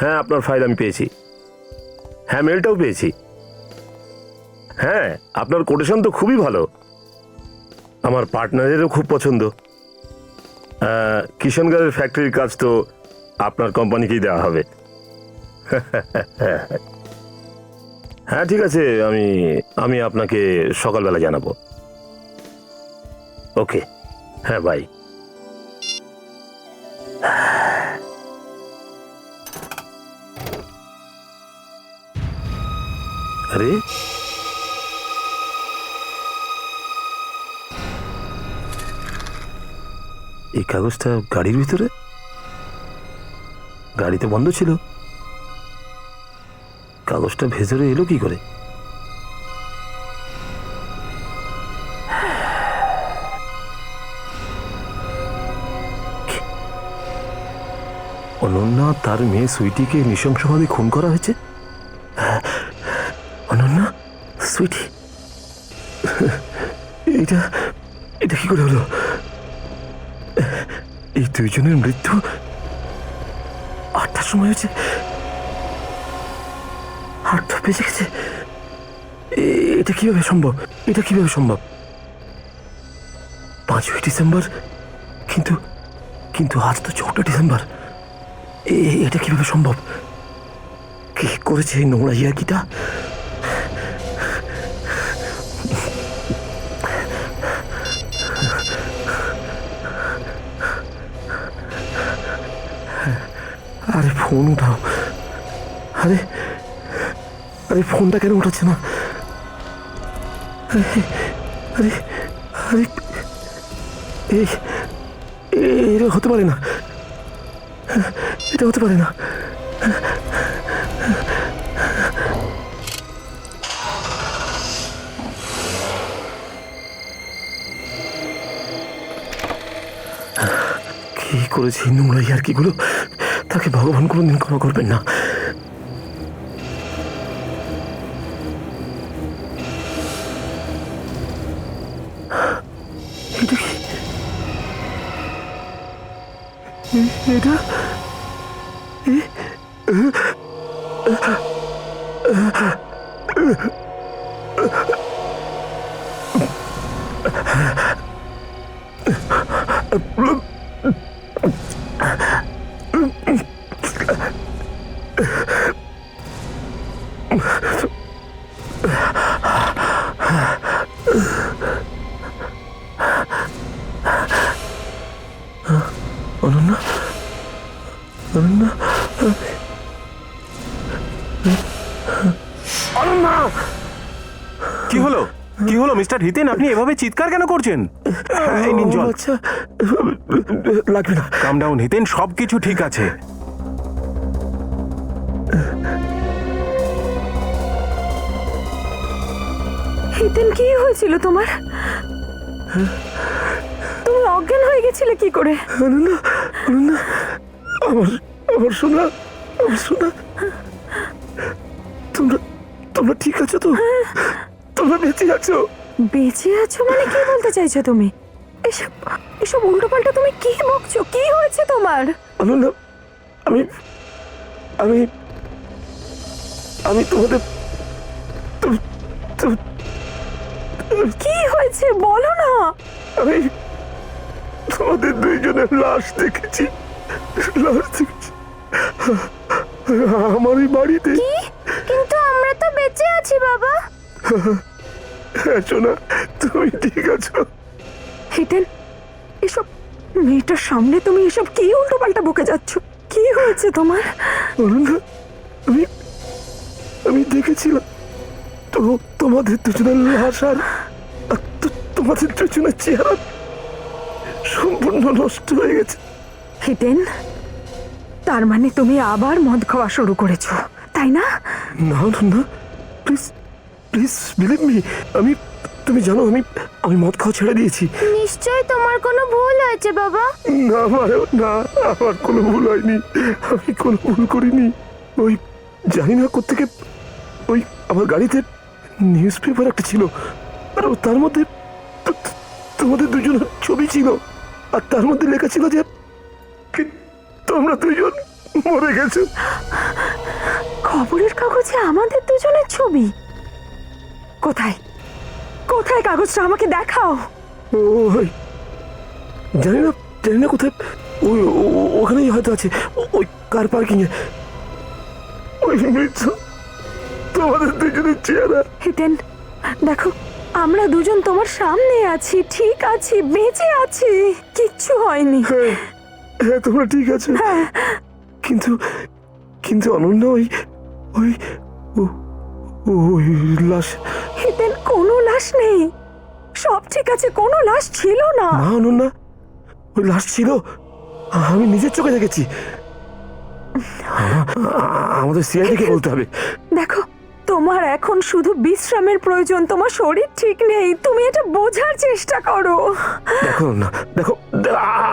হ্যাঁ, আপনার ফাইল আমি পেয়েছি। হ্যাঁ, মেলটাও পেয়েছি। হ্যাঁ, আপনার কোটেশন তো খুবই ভালো, আমার পার্টনারেরও খুব পছন্দ। কিষণগড়ের ফ্যাক্টরির কাজ তো আপনার কোম্পানিকেই দেওয়া হবে। হ্যাঁ, ঠিক আছে, আমি আমি আপনাকে সকালবেলা জানাবো। ওকে, হ্যাঁ, বাই। আরে, এই কাগজটা গাড়ির ভিতরে? গাড়ি তো বন্ধ ছিল, কাগজটা ভেতরে এলো কি করে? অনন্যা তার মেয়ে সুইটিকে নৃশংসভাবে খুন করা হয়েছে। অনন্যা, সুইটি, এটা এটা কি করে হলো? এই দুইজনের মৃত্যু 8টার সময় হয়েছে, 8টা বেজে গেছে। এটা কিভাবে সম্ভব? এটা কিভাবে সম্ভব? 5ই ডিসেম্বর, কিন্তু কিন্তু আজ তো 4টা ডিসেম্বর। এটা কিভাবে সম্ভব? কি করেছে এই নোংরা ইয়ার্কিটা? আরে ফোন উঠাও। আরে আরে ফোনটা কেন উঠাচ্ছে না? আরে আরে এই এটা হতে পারে না, এটা হতে পারে না। কি করেছি নোংরা ইয়ার্কিগুলো? তাকে ভগবান কোনোদিন ক্ষমা করবেন না। এটা কি? এটা অনন্যা, অনন্যা, অনন্যা! কি হলো? কি হলো মিস্টার হিতেন, আপনি এভাবে চিৎকার কেন করছেন? এই নিন জল। আচ্ছা, লাগবে না। কাম ডাউন হিতেন, সবকিছু ঠিক আছে। হিতেন, কি হয়েছিল তোমার? তুমি অজ্ঞান হয়ে গেছিলে কি করে? অনন্যা, অনন্যা, আমার আমার সোনা, আমার সোনা, তোমরা তোমরা ঠিক আছো তো? তোমরা বেঁচে আছো? বেঁচে আছো মানে কি বলতে চাইছো তুমি? এসব এসব উল্টোপাল্টা তুমি কি বকছো? কি হয়েছে তোমার? অনন্যা, আমি আমি আমি তোমাদের কি হয়েছে বলো না। আমি তোমাদের দুইজনের লাশ দেখেছি, লাশ দেখেছি আমারই বাড়িতে। কি? কিন্তু আমরা তো বেঁচে আছি বাবা। হ্যাঁ সোনা, তুমি ঠিক আছো? হিতেন, এসব মেয়েটার সামনে তুমি এসব কি উল্টোপাল্টা বকে যাচ্ছ? কি হয়েছে তোমার? অনন্যা, আমি আমি দেখেছিলাম তো তোমাদের দুজনের লাশ, আর তোমাদের দুজনের চেহারা সম্পূর্ণ নষ্ট হয়ে গেছে। হিতেন, তার মানে তুমি আবার মদ খাওয়া শুরু করেছো, তাই না? না না, প্লিজ প্লিজ বিলিভ মি, আমি, তুমি জানো আমি আমি মদ খাওয়া ছেড়ে দিয়েছি। নিশ্চয় তোমার কোনো ভুল হয়েছে বাবা। না মারেও না, আমার কোনো ভুল হয়নি, আমি কোনো ভুল করিনি। ওই জানি না কোত্থেকে ওই আমার গাড়িতে নিউজ পেপার একটা ছিল, আর তার মধ্যে তোমাদের দুজনের ছবি ছিল, আর তার মধ্যে লেখা ছিল যে তোমরা দুজন মরে গেছো। খবরের কাগজে আমাদের দুজনের ছবি? কোথায় কোথায় কাগজটা আমাকে দেখাও। ওই জানি না কোথায়, ওই ওখানেই হয়তো আছে, ওই কার পার্কিং এ। ওই মৃত্যু তোমাদের দুজনের চেহারা। হিতেন, দেখো আমরা দুজন তোমার সামনে আছি, ঠিক আছি, বেঁচে আছি, কিচ্ছু হয়নি। হ্যাঁ হ্যাঁ, তোমরা ঠিক আছে, কিন্তু কিন্তু অনন্য ওই ওই ও- ওই লাশ। হিতেন, কোনো লাশ নেই, সব ঠিক আছে, কোনো লাশ ছিল না। মা অনন্যা, ওই লাশ ছিল, আমি নিজের চোখে দেখেছি। আমাদের সিআইডিকে বলতে হবে। দেখো, তোমার এখন শুধু বিশ্রামের প্রয়োজন, তোমার শরীর ঠিক নেই, তুমি এটা বোঝার চেষ্টা করো। দেখো না, দেখো,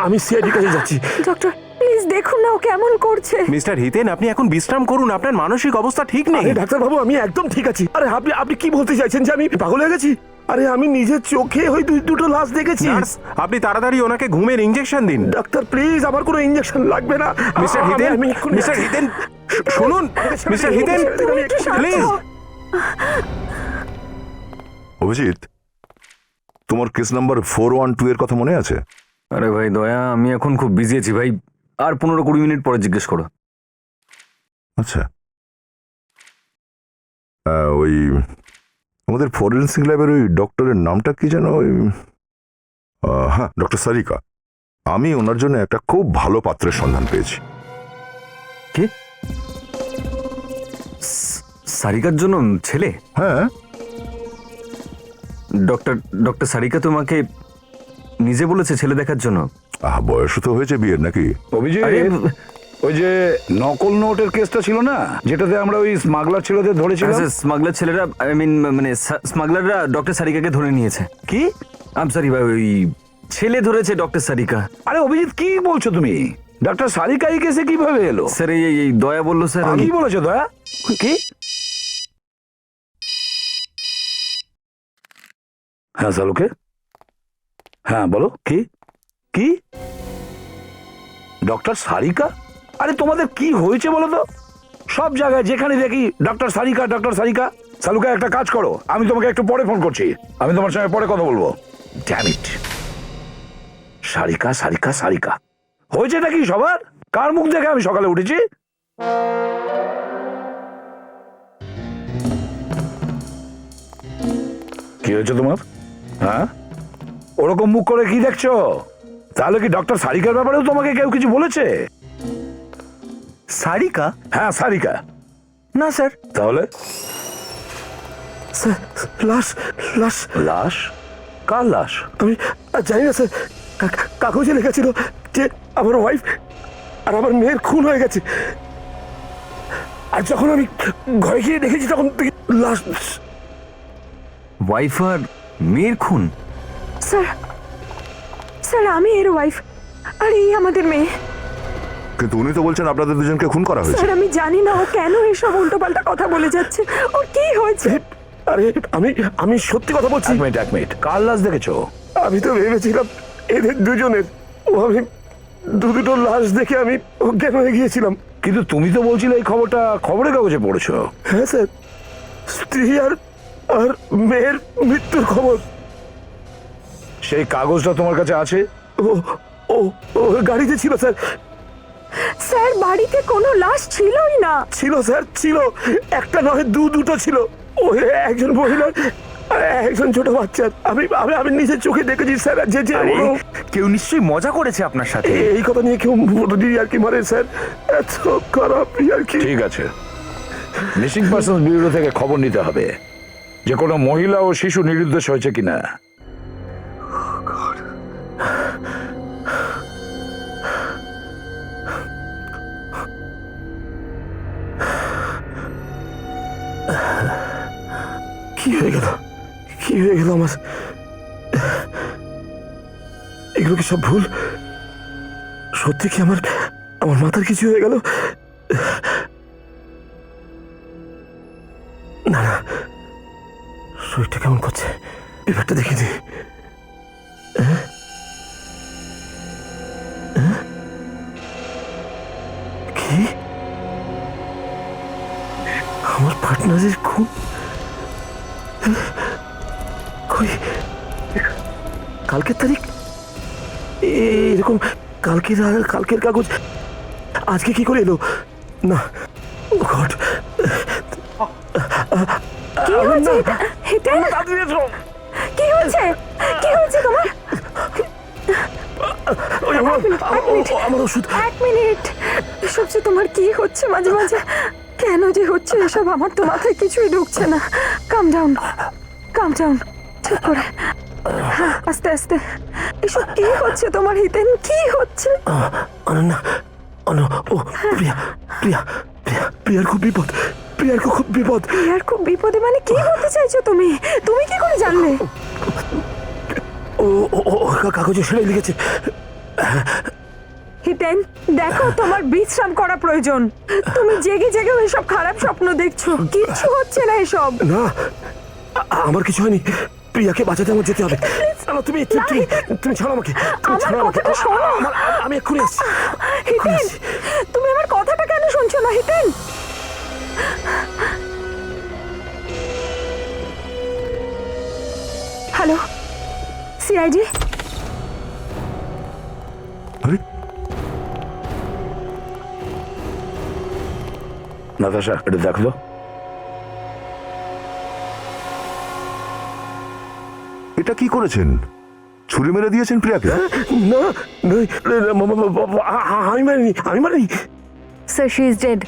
আমি সিআইডি কাছে যাচ্ছি। ডক্টর প্লিজ দেখুন না ও কেমন করছে। মিস্টার হিতেন, আপনি এখন বিশ্রাম করুন, আপনার মানসিক অবস্থা ঠিক নেই। আরে ডাক্তার বাবু, আমি একদম ঠিক আছি। আরে আপনি আপনি কি বলতে চাইছেন, যে আমি পাগল হয়ে গেছি? আরে আমি নিজের চোখে ওই দুটো লাশ দেখেছি। নার্স, আপনি তাড়াতাড়ি ওনাকে ঘুমের ইঞ্জেকশন দিন। ডাক্তার প্লিজ, আমার কোনো ইঞ্জেকশন লাগবে না। মিস্টার হিতেন, মিস্টার হিতেন, শুনুন মিস্টার হিতেন, তুমি একটু শান্ত প্লিজ। হও। অভিজিৎ, তোমার কেস নাম্বার 412 এর কথা মনে আছে? আরে ভাই দয়া, আমি এখন খুব বিজি আছি ভাই, আর 15-20 মিনিট পরে জিজ্ঞেস করো। আচ্ছা, ওই আমাদের ফরেন্সিক ল্যাবের ওই ডক্টরের নামটা কি যেন? ওই হ্যাঁ, ডক্টর সারিকা। আমি ওনার জন্য একটা খুব ভালো পাত্রের সন্ধান পেয়েছি। কি? সারিকার জন্য ছেলে? হ্যাঁ, ডক্টর সারিকা তোমাকে নিজে বলেছে ছেলে দেখার জন্য? বয়স তো হয়েছে বিয়ের নাকি? অভিজিৎ, আরে ওই যে নকল নোটের কেসটা ছিল না, যেটাতে আমরা ওই স্মাগলার ছেলেদের ধরেছিলাম। স্মাগলার ছেলেরা, আই মিন মানে স্মাগলাররা ডক্টর সারিকাকে ধরে নিয়েছে। কি? আম সরি ভাই, ওই ছেলে ধরেছে ডক্টর সারিকা। আরে অভিজিৎ, কি বলছো তুমি? ডক্টর সারিকা এই কেসে কিভাবে এলো? স্যার এই দয়া বললো স্যার। কি বলেছো দয়া? কি? হ্যাঁ সালুকে, হ্যাঁ বলো, কি কি ডক্টর সারিকা? আরে তোমাদের কি হয়েছে বলো তো? সব জায়গায় যেখানে দেখি ডক্টর সারিকা ডক্টর সারিকা। সালুকা, একটা কাজ করো, আমি তোমাকে একটু পরে ফোন করছি, আমি তোমার সঙ্গে পরে কথা বলবো। ড্যাম ইট, সারিকা সারিকা সারিকা, হয়েছেটা কি সবার? কার মুখ দেখে আমি সকালে উঠেছি? কি হয়েছে তোমার? হ্যাঁ, ওরকম মুখ করে কি দেখছো? তাহলে কি ডক্টর সারিকার ব্যাপারেও তোমাকে কেউ কিছু বলেছে? সারিকা? হ্যাঁ সারিকা। না স্যার। তাহলে স্যার, লাশ লাশ লাশ? কার লাশ? আমি জানি না স্যার, কাগজে লেখা ছিল যে আমার ওয়াইফ আর আমার মেয়ের খুন হয়ে গেছে। আর যখন আমি ঘরে গিয়ে দেখেছি তখন লাশ। ওয়াইফ আর মেয়ের খুন? স্যার, স্যার আমি এর ওয়াইফ, আর এই আমাদের মেয়ে। কিন্তু উনি তো বলছেন আপনাদের দুজনকে খুন করা হয়েছে। স্যার আমি জানি না ও কেন এইসব উল্টোপাল্টা কথা বলে যাচ্ছে, ওর কি হয়েছে? আরে আমি আমি সত্যি কথা বলছি। এক মিনিট, কার লাশ দেখেছো? আমি তো ভেবেছিলাম এদের দুজনের। আমি দুটো লাশ দেখে আমি অজ্ঞান হয়ে গিয়েছিলাম। কিন্তু তুমি তো বলছিলে এই খবরটা খবরের কাগজে পড়েছো। হ্যাঁ স্যার, স্ত্রী আর আর মেয়ের মৃত্যুর খবর। সেই কাগজটা তোমার কাছে আছে? ও ও ও গাড়িতে ছিল স্যার। স্যার বাড়িতে কোনো লাশ ছিলই না। ছিল স্যার, ছিল, একটা নয় দুটো ছিল। ওই একজন মহিলার আর একজন ছোট বাচ্চার। আমি আমি আমি নিজের চোখে দেখেছি স্যার। যে যে কেউ নিশ্চয়ই মজা করেছে আপনার সাথে। এই কথা নিয়ে কেউ আর কি মারে স্যার, এত খারাপ আর কি। ঠিক আছে, মিসিং পার্সন ব্যুরো থেকে খবর নিতে হবে যে কোনো মহিলা ও শিশু নিরুদ্দেশ হয়েছে কিনা। কি হয়ে গেল, কি হয়ে গেল আমার? এগুলো কি সব ভুল? সত্যি কি আমার আমার মাথার কিছু হয়ে গেল? না না, শরীরটা কেমন করছে, এবারটা দেখিনি। কি পার্টনারের খুন কই কালকের তারিখ এরকম কালকের কাগজ আজকে কি করে এলো না গড কি হয়েছে হিতেন? কি হয়েছে? কি হয়েছে তোমার? আমার ওষুধ। এক মিনিট, এসব যে তোমার কি হচ্ছে মাঝে মাঝে? কেন যে হচ্ছে এসব? আমার তো মাথায় কিছুই ঢুকছে না। কাম ডাউন, কাম ডাউন, ঠিক করে। হ্যাঁ, আস্তে আস্তে। এসব কি হচ্ছে তোমার হিতেন? কি হচ্ছে? অনন্যা ও প্রিয়া প্রিয়া প্রিয়া প্রিয়ার খুব বিপদ, প্রিয়ার খুব বিপদ। প্রিয়ার খুব বিপদে মানে কি বলতে চাইছো তুমি? তুমি কি করে জানলে? ও কাগজে সেলাই লিখেছে। হিতেন, দেখো তোমার বিশ্রাম করা প্রয়োজন। তুমি জেগে জেগে এসব খারাপ স্বপ্ন দেখছো। কিচ্ছু হচ্ছে না এসব। না আমার কিছু হয়নি, প্রিয়াকে বাঁচাতে আমার যেতে হবে। না, তুমি ছাড়ো আমাকে, তুমি আমার ছাড়ো আমাকে। কথাটা শোনো। আমি এক্ষুনি আসছি। হিতেন, তুমি আমার কথাটা কেন শুনছো না হিতেন? Hello, CID. আরে নাতাশা, এটা দেখো। এটা কি করেছেন? ছুরি মেরে দিয়েছেন প্রিয়াকে? না আমি মারিনি। Sir, she is dead.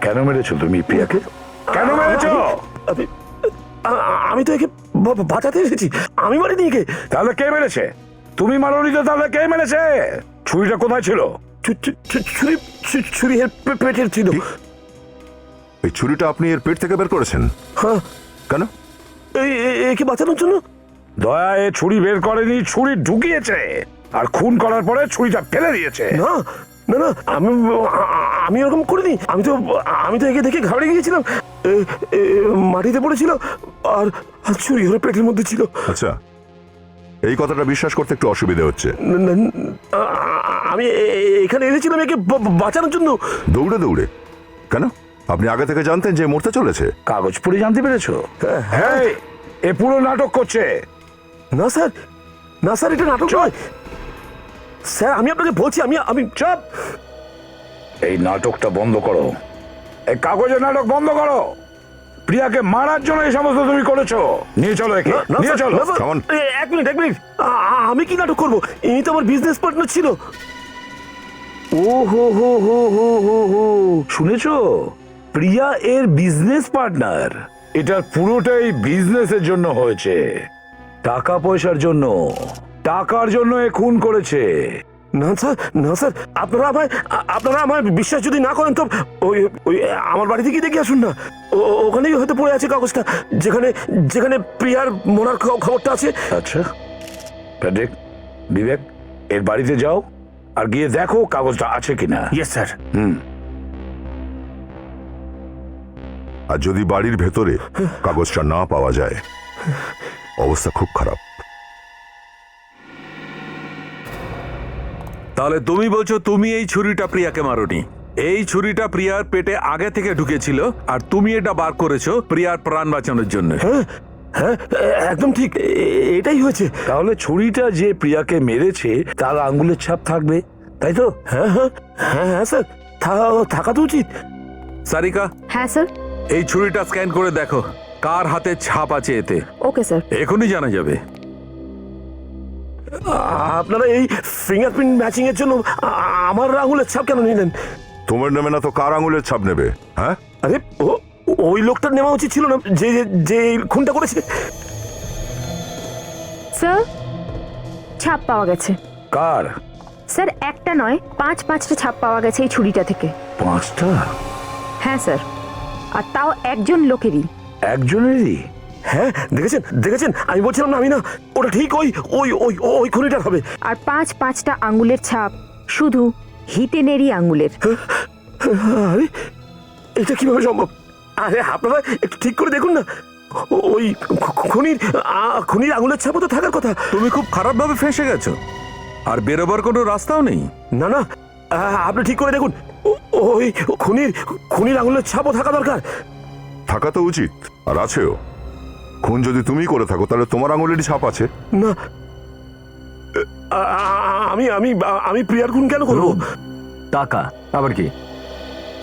কেন মেরেছো তুমি প্রিয়াকে? কেন মেরেছো? আমি তো একে বাঁচাতে এসেছি, আমি মারিনি একে। তাহলে কে মেরেছে? তুমি মারোনি তো, তাহলে কে মেরেছে? ছুরিটা কোথায় ছিল? ছুরি এর পেটের ছিল। এই ছুরিটা আপনি এর পেট থেকে বের করেছেন? হ্যাঁ। কেন? একে বাঁচানোর জন্য। দয়া এ ছুরি বের করেনি, ছুরি ঢুকিয়েছে আর খুন করার পরে ছুরিটা ফেলে দিয়েছে। না না না, আমি ওরকম করিনি। আমি তো একে দেখে ঘাবড়ে গিয়েছিলাম। মাটিতে পড়েছিল আর ছুরি ওর পেটের মধ্যে ছিল। আচ্ছা, এই কথাটা বিশ্বাস করতে একটু অসুবিধা হচ্ছে। আমি এখানে এনেছিলাম একে বাঁচানোর জন্য। দৌড়ে দৌড়ে? কেন? আপনি আগে থেকে জানতেন যে মরতে চলেছে? কাগজ পড়ে জানতে পেরেছো? হ্যাঁ, এ পুরো নাটক করছে। না স্যার, এটা নাটক নয় স্যার। আমি আপনাকে বলছি, আমি চুপ! এই নাটকটা বন্ধ করো, এই কাগজের নাটক বন্ধ করো। প্রিয়াকে মারার জন্য এই সমস্ত তুমি করেছো। নিয়ে চলো একে, নিয়ে চলো। Come on. এক মিনিট। আমি কি নাটক করবো? ইনি তো আমার বিজনেস পার্টনার ছিল। ও হো, শুনেছো? প্রিয়া এর বিজনেস পার্টনার। এটার পুরোটাই বিজনেসের জন্য হয়েছে, টাকা পয়সার জন্য। টাকার জন্য এ খুন করেছে। না স্যার, আপনারা আমায় বিশ্বাস যদি না করেন তো ওই আমার বাড়িতে গিয়ে দেখে আসুন না। ওখানেই হয়তো পড়ে আছে কাগজটা, যেখানে প্রিয়ার মরার খবরটা আছে। আচ্ছা প্যাড্রিক, বিবেক, এর বাড়িতে যাও আর গিয়ে দেখো কাগজটা আছে কিনা। Yes sir. আর যদি বাড়ির ভেতরে কাগজটা না পাওয়া যায়, অবস্থা খুব খারাপ। তাহলে তুমি বলছো তুমি এই ছুরিটা প্রিয়াকে মারোনি? এই ছুরিটা প্রিয়ার পেটে আগে থেকে ঢুকেছিল আর তুমি এটা বার করেছো প্রিয়ার প্রাণ বাঁচানোর জন্য। হ্যাঁ, একদম ঠিক, এটাই হয়েছে। তাহলে ছুরিটা যে প্রিয়াকে মেরেছে তার আঙ্গুলের ছাপ থাকবে, তাই তো? হ্যাঁ স্যার, থাকা তো উচিত। সারিকা, হ্যাঁ স্যার। এই ছুরিটা স্ক্যান করে দেখো কার হাতে ছাপ আছে এতে। Okay sir. এখনই জানা যাবে। আপনারা এই ফিঙ্গারপ্রিন্ট ম্যাচিং এর জন্য আমার আঙুলের ছাপ কেন নিলেন? তোমার নেবে না তো কার আঙুলের ছাপ নেবে? হ্যাঁ, আরে ওই লোকটার নেওয়া উচিত ছিল না যে খুনটা করেছে। স্যার, ছাপ পাওয়া গেছে। কার? স্যার, একটা নয়, পাঁচটা ছাপ পাওয়া গেছে এই ছুরিটা থেকে। 5টা? হ্যাঁ স্যার, আর তাও একজন লোকেরই। একজনেরই? হ্যাঁ, দেখেছেন আমি বলছিলাম না, আমি না, ওটা ঠিক ওই খুনিটার হবে। আর পাঁচটা আঙ্গুলের ছাপ শুধু হিতেনেরই আঙ্গুলের। আরে এটা কিভাবে সম্ভব? আরে আপনারা একটু ঠিক করে দেখুন না, ওই খুনির আঙুলের ছাপও তো থাকার কথা। তুমি খুব খারাপভাবে ফেঁসে গেছো আর বেরোবার কোনো রাস্তাও নেই। না আপনি ঠিক করে দেখুন, ওই খুনির আঙুলের ছাপও থাকা দরকার। থাকা তো উচিত, আর আছেও। খুন যদি তুমি করে থাকো তাহলে তোমার আঙুলেরই ছাপ আছে। না, আমি আমি আমি প্রিয়ার খুন কেন করবো? টাকা আবার কি?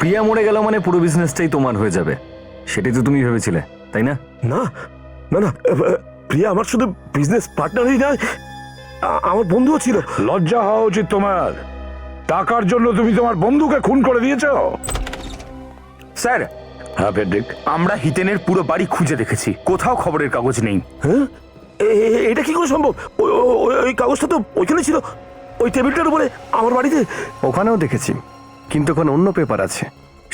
প্রিয়া মরে গেল মানে পুরো বিজনেসটাই তোমার হয়ে যাবে, সেটাই তো তুমি ভেবেছিলে, তাই না? না না না, প্রিয়া আমার শুধু বিজনেস পার্টনারই নয়, আমার বন্ধুও ছিল। লজ্জা হওয়া উচিত তোমার। টাকার জন্য তুমি তোমার বন্ধুকে খুন করে দিয়েছো। স্যার, হ্যাঁ ফেডরিক, আমরা হিতেনের পুরো বাড়ি খুঁজে দেখেছি, কোথাও খবরের কাগজ নেই। হ্যাঁ, এটা কি করে সম্ভব? ওই কাগজটা তো ওইখানে ছিল, ওই টেবিলটার উপরে আমার বাড়িতে। ওখানেও দেখেছি, কিন্তু ওখানে অন্য পেপার আছে।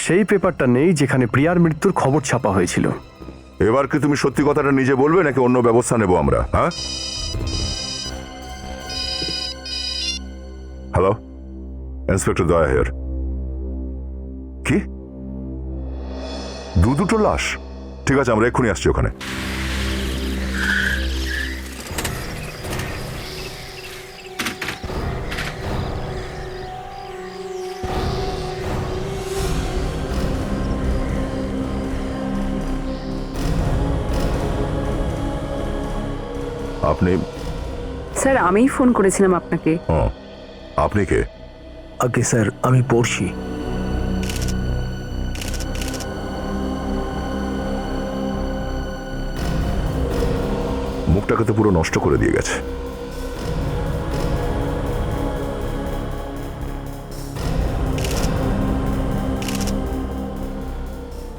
সেই পেপারটা নেই যেখানে প্রিয়ার মৃত্যুর খবর ছাপা হয়েছিল। এবার কি তুমি সত্যি কথাটা নিজে বলবে নাকি অন্য ব্যবস্থা নেব আমরা? হ্যাঁ, হ্যালো, ইন্সপেক্টর দয়া হেয়ার। কি দুটো লাশ? ঠিক আছে, আমরা এক্ষুনি আসছি ওখানে। আপনি? স্যার আমিই ফোন করেছিলাম আপনাকে। ও, আপনি কে? আগে স্যার, আমি পড়ছি। মুখটাকে তো পুরো নষ্ট করে দিয়ে গেছে।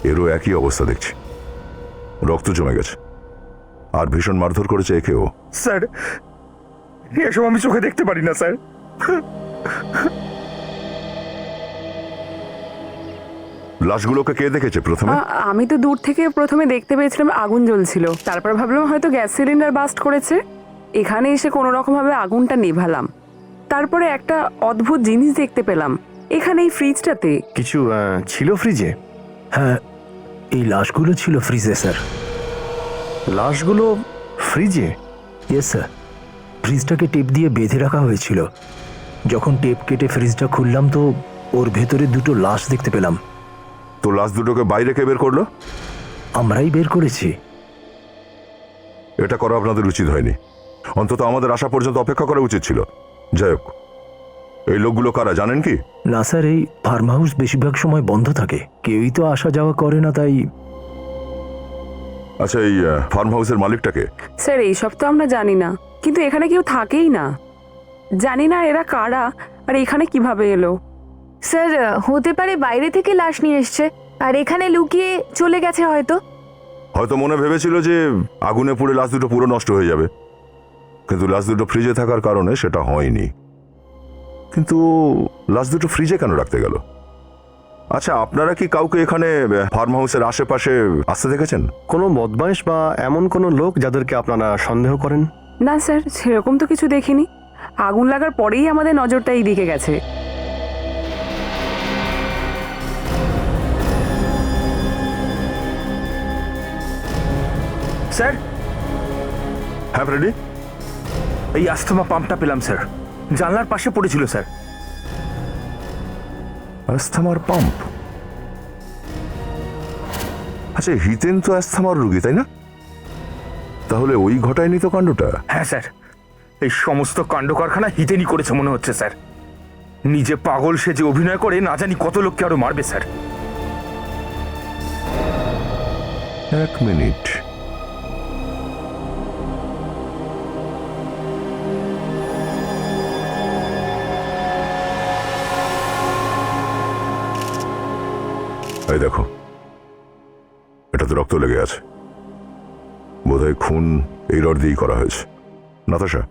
এরও একই অবস্থা দেখছি, রক্ত জমে গেছে, আর ভীষণ মারধর করেছে একেও। স্যার, এসব আমি চোখে দেখতে পারি না স্যার। লাশগুলোকে কে দেখেছে প্রথমে? আমি তো দূর থেকে প্রথমে দেখতে পেয়েছিলাম আগুন জ্বলছিল, তারপর ভাবলাম হয়তো গ্যাস সিলিন্ডার বাস্ট করেছে। এখানে এসে কোনো রকম ভাবে আগুনটা নেভালাম, তারপরে একটা অদ্ভুত জিনিস দেখতে পেলাম এখানে এই ফ্রিজটাতে। কিছু ছিল ফ্রিজে? হ্যাঁ, এই লাশগুলো ছিল ফ্রিজে স্যার। লাশগুলো ফ্রিজে? ইয়েস স্যার, ফ্রিজটাকে টেপ দিয়ে বেঁধে রাখা হয়েছিল। যখন টেপ কেটে ফ্রিজটা খুললাম তো ওর ভেতরে দুটো লাশ দেখতে পেলাম। তো লাশ দুটোকে বাইরে কে বের করলো? আমরাই বের করেছি। এটা করা আপনাদের উচিত হয়নি, অন্তত আমাদের আসা পর্যন্ত অপেক্ষা করা উচিত ছিল। যাই হোক, এই লোকগুলো কারা জানেন কি? না স্যার, এই ফার্ম হাউস বেশিরভাগ সময় বন্ধ থাকে, কেউই তো আসা যাওয়া করে না, তাই। আচ্ছা, এই ফার্ম হাউসের মালিকটাকে? স্যার এইসব তো আমরা জানি না, কিন্তু এখানে কেউ থাকেই না। জানি না এরা কারা আর এখানে কিভাবে এলো। স্যার হতে পারে বাইরে থেকে লাশ নিয়ে এসছে আর এখানে লুকিয়ে চলে গেছে হয়তো। হয়তো মনে ভেবেছিল যে আগুনে পুড়ে লাশ দুটো পুরো নষ্ট হয়ে যাবে, কিন্তু লাশ দুটো ফ্রিজে থাকার কারণে সেটা হয়নি। কিন্তু লাশ দুটো ফ্রিজে কেন রাখতে গেল? আচ্ছা, আপনারা কি কাউকে এখানে ফার্ম হাউসের আশেপাশে আসতে দেখেছেন? কোনো বদমাইশ বা এমন কোনো লোক যাদেরকে আপনারা সন্দেহ করেন? না স্যার, সেরকম তো কিছু দেখিনি। আগুন লাগার পরেই আমাদের নজরটা এই দিকে গেছে। স্যার, হ্যাঁ ফ্রেডি, এই আস্তমা পাম্পটা পেলাম স্যার, জানলার পাশে পড়েছিল স্যার। অ্যাস্থমার পাম্প? আচ্ছা, হিতেন তো অ্যাস্থমার রোগী, তাই না? তাহলে ওই ঘটায়নি তো কাণ্ডটা? হ্যাঁ স্যার, এই সমস্ত কাণ্ড কারখানা হিতেনই করেছে মনে হচ্ছে স্যার। নিজে পাগল সেজে অভিনয় করে না জানি কত লোককে আরো মারবে স্যার। এক মিনিট, এই দেখো, এটা তো রক্ত লেগে আছে, বোধহয় খুন এই রড দিয়েই করা হয়েছে। নাতাশা,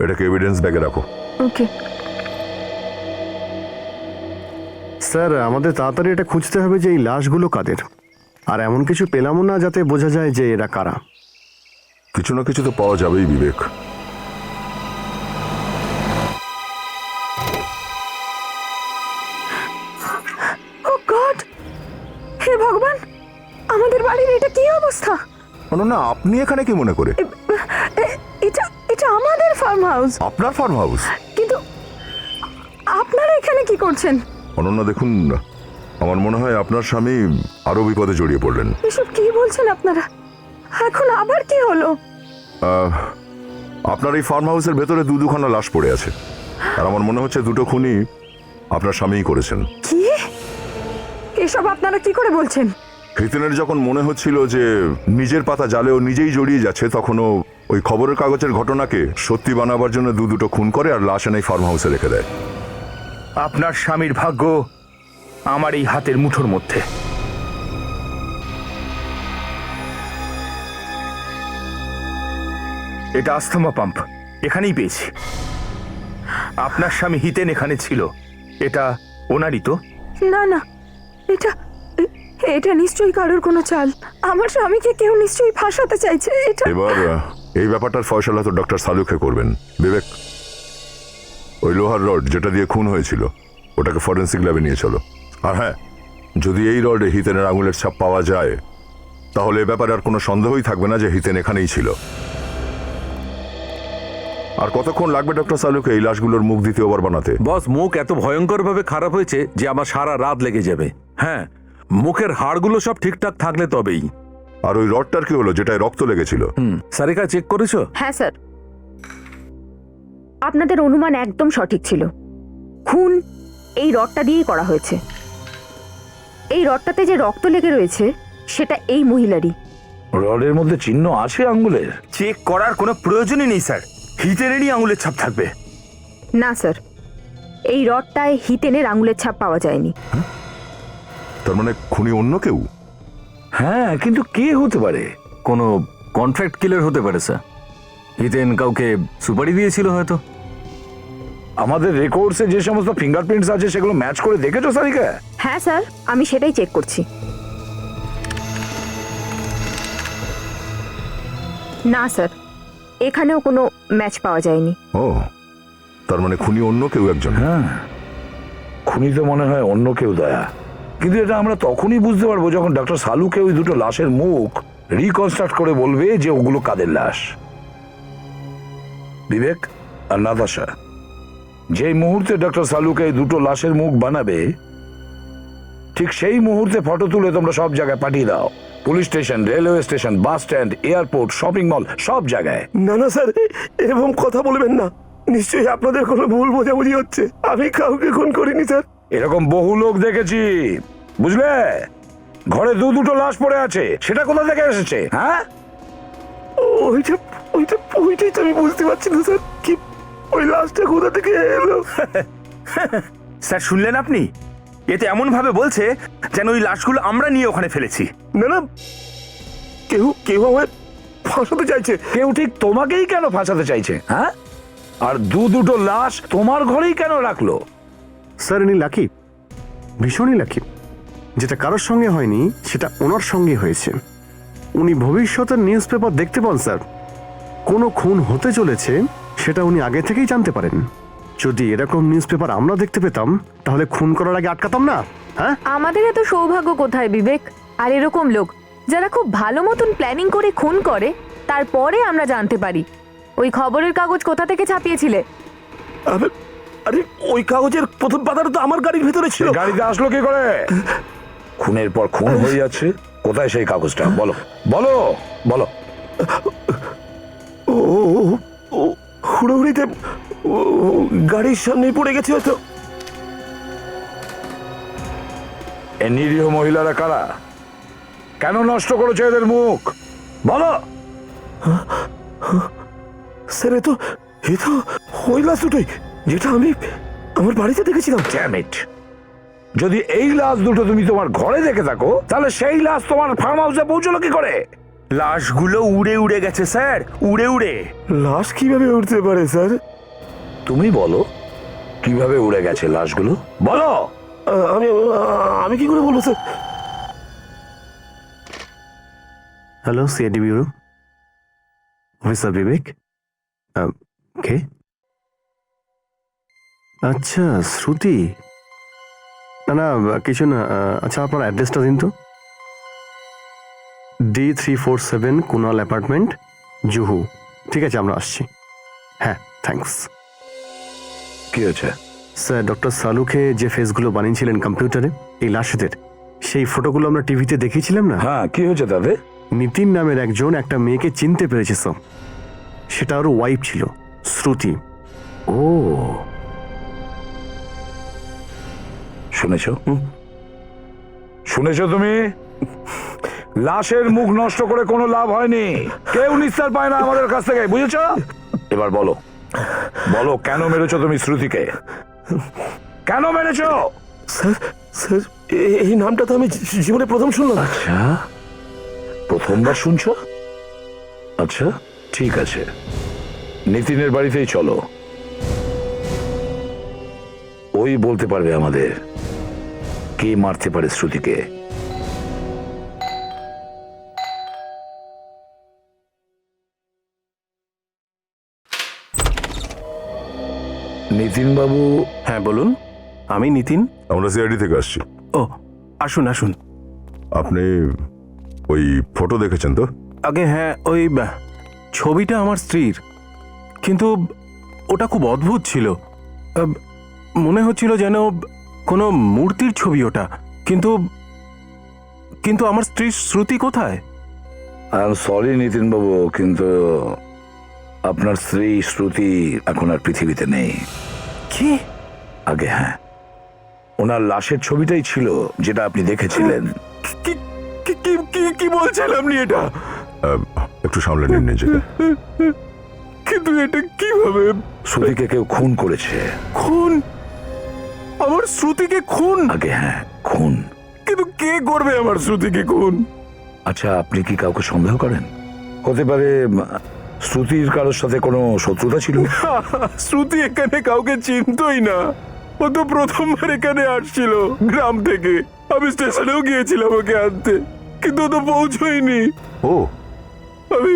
এটাকে এভিডেন্স ব্যাগে রাখো। ওকে স্যার, আমাদের তাড়াতাড়ি এটা খুঁজতে হবে যে এই লাশগুলো কাদের, আর এমন কিছু পেলামও না যাতে বোঝা যায় যে এরা কারা। কিছু না কিছু তো পাওয়া যাবেই বিবেক। ও গড, হে ভগবান, আমাদের বাড়ির এটা কি অবস্থা? না, আপনি এখানে কি মনে করে? এটা এটা আমাদের ফার্ম হাউস। আপনার ফার্ম হাউস? কিন্তু আপনারা এখানে কি করছেন? অনন্যা দেখুন, আমার মনে হয় আপনার স্বামী আরো বিপদে জড়িয়ে পড়লেন। এসব কি বলছেন আপনারা? এখন আবার কি হলো? আপনার এই ফার্ম হাউসের ভেতরে দুখানা লাশ পড়ে আছে, আর আমার মনে হচ্ছে দুটো খুনই আপনার স্বামীই করেছেন। কি এসব আপনারা কি করে বলছেন? হিতেনের যখন মনে হচ্ছিল যে নিজের পাতা জালেও নিজেই জড়িয়ে যাচ্ছে, তখনও ওই খবরের কাগজের ঘটনাকে সত্যি বানাবার জন্য দুটো খুন করে আর লাশ এনে ফার্ম হাউসে রেখে দেয়। আপনার স্বামীর ভাগ্য আমার এই হাতের মুঠোর মধ্যে। এটা আস্থমা পাম্প, এখানেই পেয়েছি। আপনার স্বামী হিতেন এখানে ছিল, এটা ওনারই তো? না না, এটা এটা নিশ্চয়ই কারোর কোনো চাল। আমার স্বামীকে কেউ নিশ্চয়ই ফাঁসাতে চাইছে। এটা এবার এই ব্যাপারটার ফয়সালা তো ডক্টর সালুকে করবেন। বিবেক, ওই লোহার রড যেটা দিয়ে খুন হয়েছিল ওটাকে ফরেন্সিক ল্যাবে নিয়ে চলো। আর হ্যাঁ, যদি এই রডে হিতেনের আঙুলের ছাপ পাওয়া যায়, তাহলে এ ব্যাপারে আর কোনো সন্দেহই থাকবে না যে হিতেন এখানেই ছিল। আর কতক্ষণ লাগবে ডক্টর সালুকে এই লাশগুলোর মুখ দ্বিতীয়বার বানাতে? বস, মুখ এত ভয়ঙ্করভাবে খারাপ হয়েছে যে আমার সারা রাত লেগে যাবে। হ্যাঁ, মুখের হাড়গুলো সব ঠিকঠাক থাকলে তবেই। আর ওই রডটার কি হলো যেটায় রক্ত লেগেছিল? সারিকা, চেক করেছো? হ্যাঁ স্যার, আপনাদের অনুমান একদম সঠিক ছিল। খুন এই রডটা দিয়েই করা হয়েছে। এই রডটাতে যে রক্ত লেগে রয়েছে সেটা এই মহিলারই। রডের মধ্যে চিহ্ন আছে আঙ্গুলের? চেক করার কোনো প্রয়োজনই নেই স্যার, হিতেনেরই আঙুলের ছাপ থাকবে। না স্যার, এই রডটায় হিতেনের আঙুলের ছাপ পাওয়া যায়নি। তার মানে খুনি অন্য কেউ? হ্যাঁ, কিন্তু কে হতে পারে? কোনো কন্ট্রাক্ট কিলার হতে পারে স্যার। হিতেন কাউকে সুপারি দিয়েছিল হয়তো। আমাদের রেকর্ডসে যে সমস্ত ফিঙ্গারপ্রিন্টস আছে সেগুলো ম্যাচ করে দেখেছো সারিকা? হ্যাঁ স্যার, আমি সেটাই চেক করছি। না স্যার, এখানেও কোনো ম্যাচ পাওয়া যায়নি। ও, তার মানে খুনি অন্য কেউ একজন। হ্যাঁ, খুনি তো মনে হয় অন্য কেউ দয়া। কিন্তু এটা আমরা তখনই বুঝতে পারবো যখন ডক্টর সালুকে ওই দুটো লাশের মুখ রিকনস্ট্রাক্ট করে বলবে যে ওগুলো কাদের লাশ। বিবেক আর নাতাশা, যেই মুহূর্তে ডক্টর সালুকে এই দুটো লাশের মুখ বানাবে, ঠিক সেই মুহূর্তে ফটো তুলে তোমরা সব জায়গায় পাঠিয়ে দাও। Police station, railway station, bus stand, airport, shopping mall, সব জায়গায়। না না স্যার, এরকম কথা বলবেন না। নিশ্চয়ই আপনাদের কোনো ভুল বোঝাবুঝি হচ্ছে। আমি কাউকে খুন করিনি স্যার। এরকম বহু লোক দেখেছি, বুঝলে? ঘরে দুটো লাশ পড়ে আছে, সেটা কোথা থেকে এসেছে? হ্যাঁ, ওইটাই তো আমি বুঝতে পারছি না স্যার। কি ওই লাশটা কোথা থেকে এলো? স্যার শুনলেন আপনি? এতে এমন ভাবে বলছে যেন ওই লাশগুলো আমরা নিয়ে ওখানে ফেলেছি। না না, কেউ কেউ আমায় ফাঁসাতে চাইছে। কেউ ঠিক তোমাকেই কেন ফাঁসাতে চাইছে? হ্যাঁ, আর দুটো লাশ তোমার ঘরেই কেন রাখলো? স্যার, ইনি লাকি, ভীষণই লাকি। যেটা কারোর সঙ্গে হয়নি সেটা ওনার সঙ্গে হয়েছে। উনি ভবিষ্যতের নিউজ পেপার দেখতে পান স্যার। কোনো খুন হতে চলেছে সেটা উনি আগে থেকেই জানতে পারেন। যদি এরকম নিউজ পেপার আমরা দেখতে পেতাম তাহলে খুন করার আগে আটকাতাম না। হ্যাঁ, আমাদের এত সৌভাগ্য কোথায় বিবেক? আর এরকম লোক যারা খুব ভালো মতন প্ল্যানিং করে খুন করে, তারপরে আমরা জানতে পারি। ওই খবরের কাগজ কোথা থেকে ছাপিয়েছিলে? আরে ওই কাগজের প্রথম পাতাটা তো আমার গাড়ির ভিতরে ছিল। সে গাড়িতে আসলো কি করে? খুনের পর খুন হয়ে যাচ্ছে, কোথায় সেই কাগজটা? বলো বলো বলো। ও হুড়োহুড়িতে গাড়ির সামনে পড়ে গেছে হয়তো। এ নিরীহ মহিলারা কারা? কেন নষ্ট করেছে এদের মুখ? বলো। স্যার, এ তো ওই লাশ দুটোই যেটা আমি আমার বাড়িতে দেখেছিলাম। Damn it! যদি এই লাশ দুটো তুমি তোমার ঘরে দেখে থাকো, তাহলে সেই লাশ তোমার ফার্ম হাউসে পৌঁছলো কি করে? লাশগুলো উড়ে উড়ে গেছে স্যার, উড়ে উড়ে। লাশ কিভাবে উঠতে পারে স্যার? তুমি বলো, কিভাবে উড়ে গেছে লাশগুলো? বলো। আমি আমি কি করে বলবো sir? Hello, CID bureau officer Vivek. কে? আচ্ছা, শ্রুতি। না না, কিছু না। আচ্ছা, আপনার অ্যাড্রেসটা দিন তো। D347 Kunal apartment, Juhu. ঠিক আছে, আমরা আসছি। হ্যাঁ, থ্যাঙ্কস। কি হয়েছে? স্যার ডক্টর সালুকে যে ফেসগুলো বানিয়েছিলেন কম্পিউটারে এই লাশেদের, সেই ফটোগুলো আমরা টিভিতে দেখিয়েছিলাম না? হ্যাঁ, কি হয়েছে তাতে? নিতিন নামের একজন একটা মেয়েকে চিনতে পেরেছে স্যার। সেটা ওর ওয়াইফ ছিল, শ্রুতি। ও, শুনেছ? শুনেছো তুমি? লাশের মুখ নষ্ট করে কোনো লাভ হয়নি, কেউ নিস্তার পায় না আমাদের কাছ থেকে, বুঝেছ? এবার বলো, বলো কেন মেরেছো তুমি শ্রুতিকে? কেন মেরেছো? স্যার স্যার এই নামটা তো আমি জীবনে প্রথম শুনলাম। আচ্ছা, প্রথমবার শুনছো? আচ্ছা, ঠিক আছে, নিতিনের বাড়িতেই চলো, ওই বলতে পারবে আমাদের কে মারতে পারে শ্রুতিকে। নিতিন বাবু। হ্যাঁ বলুন, আমি নিতিন। আমরা সিআইডি থেকে আসছি। ও, আসুন আসুন। আপনি ওই ফটো দেখেছেন তো? আগে হ্যাঁ, ওই ছবিটা আমার স্ত্রীর, কিন্তু ওটা খুব অদ্ভুত ছিল। মনে হচ্ছিল যেন কোনো মূর্তির ছবি ওটা, কিন্তু কিন্তু আমার স্ত্রীর শ্রুতি কোথায়? আই এম সরি নিতিন বাবু, কিন্তু আপনার স্ত্রী শ্রুতি এখন আর পৃথিবীতে নেই। কি? আগে হ্যাঁ, ওনার লাশের ছবিটাই ছিল যেটা আপনি দেখেছিলেন। কি কি কি- কি- কি বলছেন আপনি এটা? একটু সামলে নিন নিজেকে। কিন্তু এটা কিভাবে? শ্রুতিকে কেউ খুন করেছে। খুন? আমার শ্রুতিকে খুন? আগে হ্যাঁ, খুন। কিন্তু কে করবে আমার শ্রুতিকে খুন? আচ্ছা, আপনি কি কাউকে সন্দেহ করেন? হতে পারে শ্রুতির কারোর সাথে কোনো শত্রুতা ছিল। শ্রুতি এখানে কাউকে চিনতই না। ও তো প্রথমবার এখানে আসছিল গ্রাম থেকে। আমি স্টেশনেও গিয়েছিলাম ওকে আনতে, কিন্তু ও তো পৌঁছয়নি। ও, আমি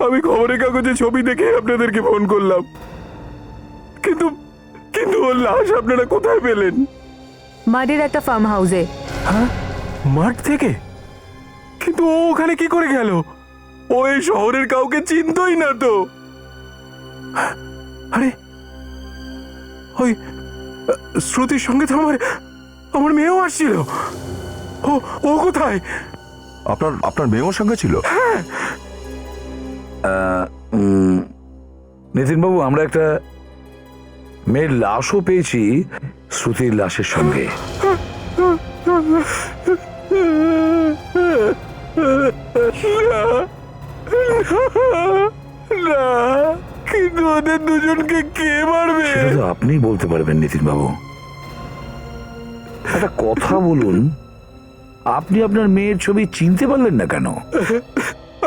আমি খবরের কাগজে ছবি দেখে আপনাদেরকে ফোন করলাম, কিন্তু কিন্তু ওর লাশ আপনারা কোথায় পেলেন? মাটির একটা ফার্ম হাউসে। হ্যাঁ, মাঠ থেকে? কিন্তু ও ওখানে কি করে গেল? ও এই শহরের কাউকে চিনতই না তো। আরে, ওই শ্রুতির সঙ্গে তো আমার আমার মেয়েও আসছিল। ও ও কোথায়? আপনার মেয়ের সঙ্গে ছিল? নিতিন বাবু, আমরা একটা মেয়ের লাশও পেয়েছি শ্রুতির লাশের সঙ্গে। না, কিন্তু ওদের দুজনকে কে মারবে? সেটা তো আপনি বলতে পারবেন নিতিন বাবু। একটা কথা বলুন, আপনি আপনার মেয়ের ছবি চিনতে পারলেন না কেন?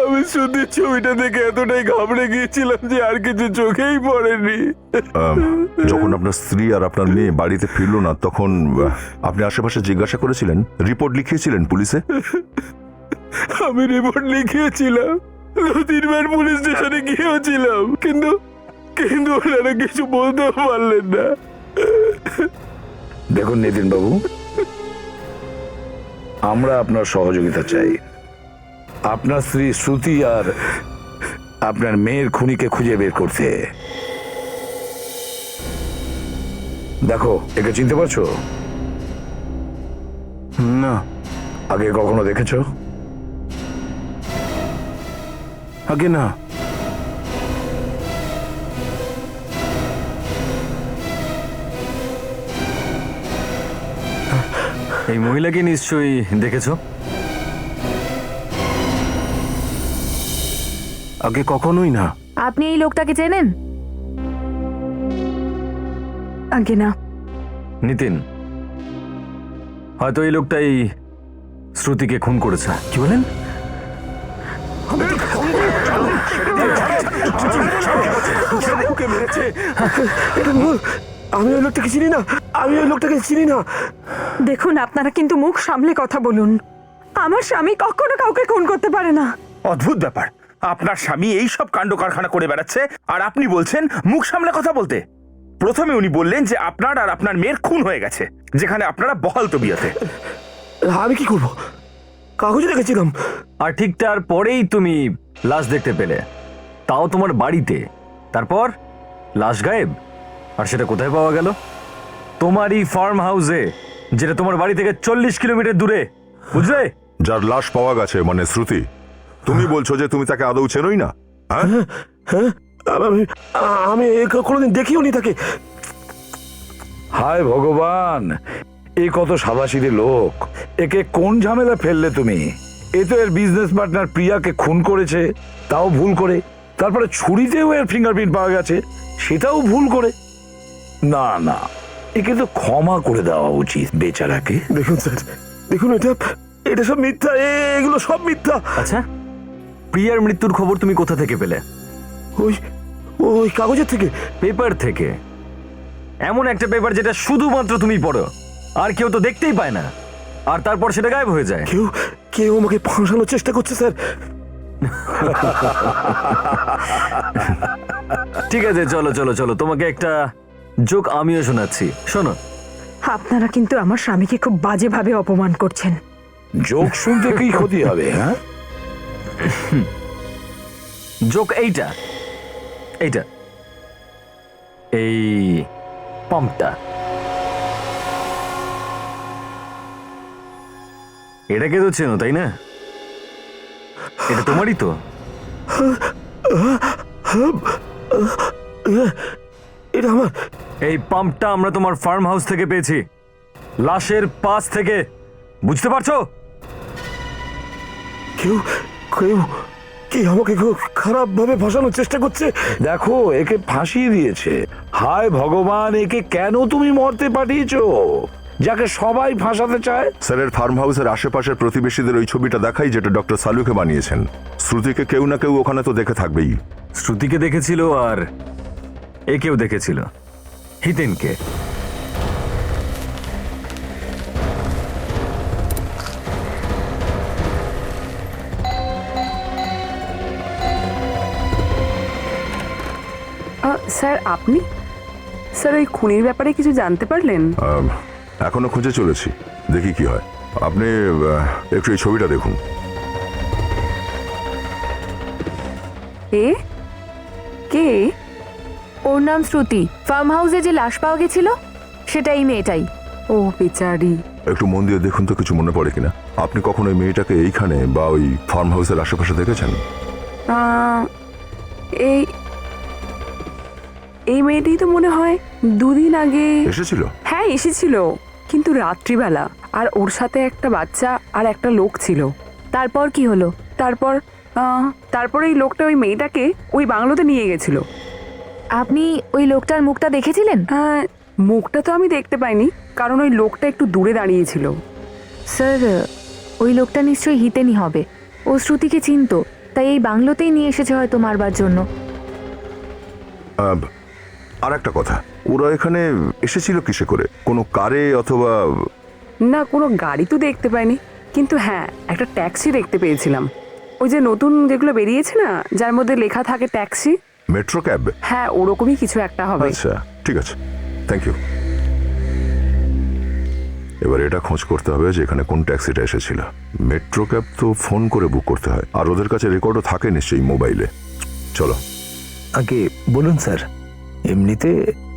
আমি শ্রুতির ছবিটা দেখে এতটাই ঘাবড়ে গিয়েছিলাম যে আর কিছু চোখেই পড়েনি। যখন আপনার স্ত্রী আর আপনার মেয়ে বাড়িতে ফিরলো না, তখন আপনি আশেপাশে জিজ্ঞাসা করেছিলেন, রিপোর্ট লিখিয়েছিলেন পুলিশে? আমি রিপোর্ট লিখিয়েছিলাম, 2-3 বার পুলিশ স্টেশনে গিয়েছিলাম, কিন্তু কিন্তু ওনারা কিছু বলতেও পারলেন না। দেখুন নিতিন বাবু, আমরা আপনার সহযোগিতা চাই। আপনার স্ত্রী শ্রুতি আর আপনার মেয়ের খুনিকে খুঁজে বের করতে। দেখো, একে চিনতে পারছো? না। আগে কখনো দেখেছো? আগে না। এই মহিলাকে নিশ্চয়ই দেখেছো? আগে কখনোই না। আপনি এই লোকটাকে চেনেন? আগে না। নিতিন, হয়তো এই লোকটাই শ্রুতিকে খুন করেছে। কি বলেন? আমি ওই লোকটাকে চিনি না, আমি ওই লোকটাকে চিনি না। দেখুন, আপনারা কিন্তু মুখ সামলে কথা বলুন। আমার স্বামী কখনো কাউকে খুন করতে পারে না। অদ্ভুত ব্যাপার, আপনার স্বামী এই সব কাণ্ড কারখানা করে বেড়াচ্ছে আর আপনি বলছেন মুখ সামলে কথা বলতে। প্রথমে উনি বললেন যে আপনার আর আপনার মেয়ের খুন হয়ে গেছে, যেখানে আপনারা বহাল তবিয়তে। আমি কি করব? কাগজে দেখেছিলাম। আর ঠিক তারপরেই তুমি লাশ দেখতে পেলে, তাও তোমার বাড়িতে। তারপর লাশ গায়েব, আর সেটা কোথায় পাওয়া গেল? তোমারই ফার্ম হাউসে, যেটা তোমার বাড়ি থেকে 40 কিলোমিটার দূরে, বুঝলে? যার লাশ পাওয়া গেছে মানে শ্রুতি, তুমি বলছো যে তুমি তাকে আদৌ চেনোই না? হ্যাঁ, হ্যাঁ আমি আমি কোনোদিন দেখিও নি তাকে। হায় ভগবান, এ কত সাদাসিধে লোক, একে কোন ঝামেলা ফেললে তুমি? এ তো এর বিজনেস পার্টনার প্রিয়াকে খুন করেছে, তাও ভুল করে। তারপরে ছুরিতেও এর ফিঙ্গারপ্রিন্ট পাওয়া গেছে, সেটাও ভুল করে। না না, একে তো ক্ষমা করে দেওয়া উচিত বেচারাকে। দেখুন স্যার, দেখুন এটা সব মিথ্যা, এগুলো সব মিথ্যা। আচ্ছা, প্রিয়ার মৃত্যুর খবর তুমি কোথা থেকে পেলে? ওই ওই কাগজের থেকে। পেপার থেকে? এমন একটা পেপার যেটা শুধুমাত্র তুমি পড়ো, আর কেউ তো দেখতেই পায় না, আর তারপর সেটা গায়েব হয়ে যায়। কেউ কেউ আমাকে ফাঁসানোর চেষ্টা করছে স্যার। ঠিক আছে, চলো চলো চলো, তোমাকে একটা জোক আমিও শোনাচ্ছি, শোনো। আপনারা কিন্তু আমার স্বামীকে খুব বাজেভাবে অপমান করছেন। জোক শুনতে কি ক্ষতি হবে? হ্যাঁ, জোক এইটা, এইটা, এই পাম্পটা, এটাকে তো চেনো তাই না? এটা তোমারই তো? এটা আমার। এই পাম্পটা আমরা তোমার ফার্ম হাউস থেকে পেয়েছি, লাশের পাশ থেকে, বুঝতে পারছো? কেউ কেউ কি আমাকে খুব খারাপ ভাবে ফাঁসানোর চেষ্টা করছে। দেখো একে ফাঁসিয়ে দিয়েছে। হায় ভগবান, একে কেন তুমি মরতে পাঠিয়েছো, যাকে সবাই ফাঁসাতে চায়? স্যারের ফার্ম হাউসের আশেপাশের প্রতিবেশীদের ওই ছবিটা দেখাই, যেটা ডক্টর সালুকে বানিয়েছেন। শ্রুতিকে কেউ না কেউ ওখানে তো দেখে থাকবেই। শ্রুতিকে দেখেছিল, আর একেও দেখেছিল, হিতেনকে। স্যার আপনি, স্যার ওই খুনির ব্যাপারে কিছু জানতে পারলেন? এখনো খুঁজে চলেছি, দেখি কি হয়। আপনি একটু এই ছবিটা দেখুন। এ কে? ওর নাম শ্রুতি। ফার্ম হাউসে যে লাশ পাওয়া গেছিল সেটাই মেয়েটাই। ও বেচারি। একটু মন দিয়ে দেখুন তো কিছু মনে পড়ে কিনা। আপনি কখনো ওই মেয়েটাকে এইখানে বা ওই ফার্ম হাউসের আশেপাশে দেখেছেন? এই এই মেয়েটি তো মনে হয় দুদিন আগে এসেছিল। হ্যাঁ এসেছিল, কিন্তু রাত্রিবেলা, আর ওর সাথে একটা বাচ্চা আর একটা লোক ছিল। তারপর কি হলো? তারপর এই লোকটা ওই মেয়েটাকে ওই বাংলোতে নিয়ে গেছিল। আপনি ওই লোকটার মুখটা দেখেছিলেন? মুখটা তো আমি দেখতে পাইনি, কারণ ওই লোকটা একটু দূরে দাঁড়িয়েছিল। স্যার, ওই লোকটা নিশ্চয়ই হিতেনই হবে। ও শ্রুতিকে চিনতো, তাই এই বাংলোতেই নিয়ে এসেছে হয়তো মারবার জন্য। আর একটা কথা, ওরা এখানে এসেছিল কিসে করে? কোনো কারে অথবা? না, কোনো গাড়ি তো দেখতে পাইনি, কিন্তু হ্যাঁ একটা ট্যাক্সি দেখতে পেয়েছিলাম। ওই যে নতুন যেগুলো বেরিয়েছে না, যার মধ্যে লেখা থাকে ট্যাক্সি। Metro cab? হ্যাঁ ওরকমই কিছু একটা হবে। আচ্ছা ঠিক আছে, থ্যাংক ইউ। এবার এটা খোঁজ করতে হবে যে এখানে কোন ট্যাক্সিটা এসেছিল। মেট্রো ক্যাব তো ফোন করে বুক করতে হয়, আর ওদের কাছে রেকর্ডও থাকে নিশ্চয়ই মোবাইলে। চলো। আগে বলুন স্যার, এমনিতে